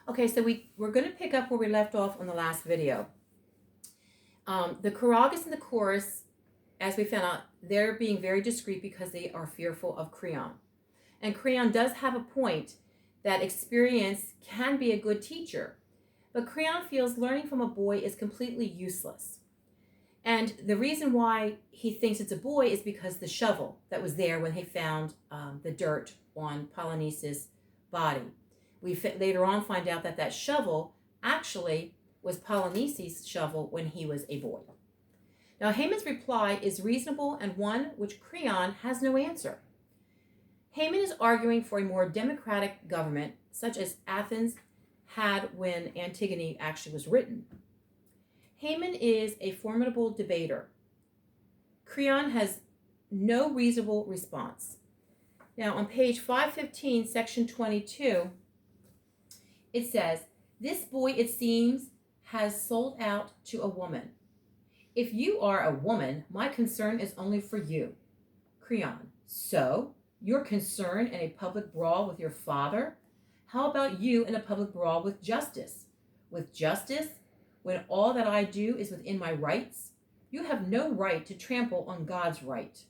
Okay, so we're going to pick up where we left off on the last video. The Choragus and the chorus, as we found out, they're being very discreet because they are fearful of Creon. And Creon does have a point that experience can be a good teacher, but Creon feels learning from a boy is completely useless. And the reason why he thinks it's a boy is because the shovel that was there when he found the dirt on Polonice's body. We later on find out that shovel actually was Polonice's shovel when he was a boy. Now, Haman's reply is reasonable and one which Creon has no answer. Haman is arguing for a more democratic government, such as Athens had when Antigone actually was written. Haman is a formidable debater. Creon has no reasonable response. Now, on page 515, section 22, it says, "This boy, it seems, has sold out to a woman. If you are a woman, my concern is only for you." Creon: "So, your concern in a public brawl with your father? How about you in a public brawl with justice? With justice, when all that I do is within my rights? You have no right to trample on God's right.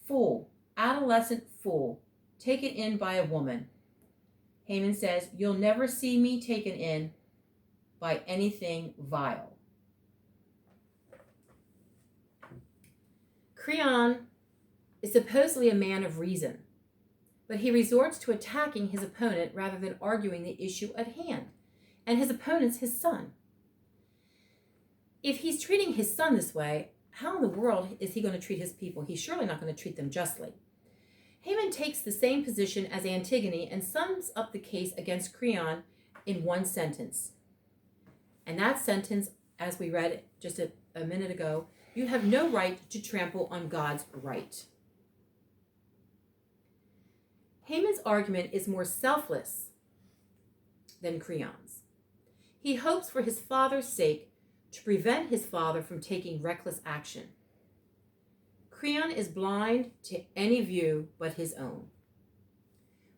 Fool, adolescent fool, taken in by a woman." Haman says, "You'll never see me taken in by anything vile." Creon is supposedly a man of reason, but he resorts to attacking his opponent rather than arguing the issue at hand, and his opponent's his son. If he's treating his son this way, how in the world is he going to treat his people? He's surely not going to treat them justly. Haman takes the same position as Antigone and sums up the case against Creon in one sentence. And that sentence, as we read just a minute ago, "You have no right to trample on God's right." Haman's argument is more selfless than Creon's. He hopes for his father's sake to prevent his father from taking reckless action. Creon is blind to any view but his own.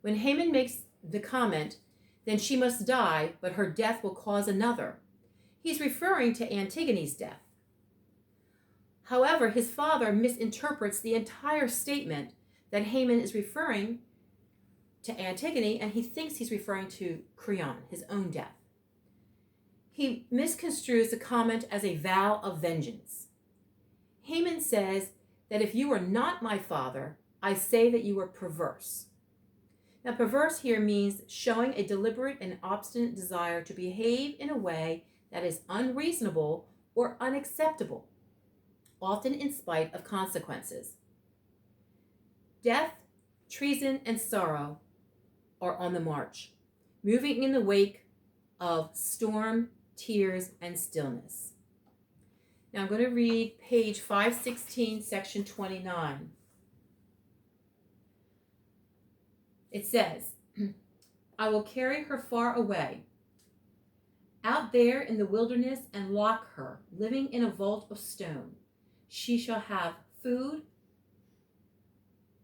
When Haman makes the comment, "Then she must die, but her death will cause another," he's referring to Antigone's death. However, his father misinterprets the entire statement that Haman is referring to Antigone, and he thinks he's referring to Creon, his own death. He misconstrues the comment as a vow of vengeance. Haman says that if you are not my father, I say that you are perverse. Now, perverse here means showing a deliberate and obstinate desire to behave in a way that is unreasonable or unacceptable, often in spite of consequences. Death, treason, and sorrow are on the march, moving in the wake of storm, tears, and stillness. Now I'm going to read page 516, section 29. It says, "I will carry her far away, out there in the wilderness, and lock her, living in a vault of stone. She shall have food,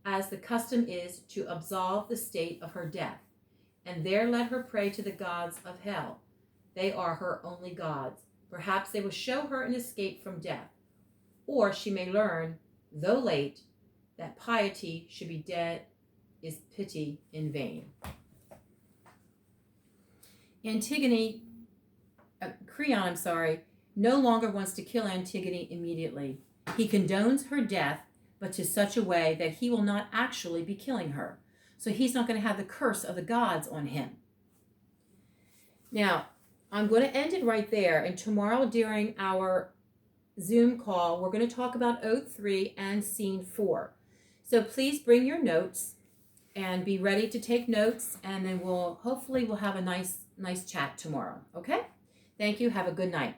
as the custom is, to absolve the state of her death, and there let her pray to the gods of hell. They are her only gods. Perhaps they will show her an escape from death, or she may learn, though late, that piety should be dead is pity in vain." Creon, no longer wants to kill Antigone immediately. He condones her death, but to such a way that he will not actually be killing her. So he's not going to have the curse of the gods on him. Now, I'm going to end it right there, and tomorrow during our Zoom call, we're going to talk about Ode 3 and Scene 4. So please bring your notes and be ready to take notes, and then we'll have a nice chat tomorrow, okay? Thank you. Have a good night.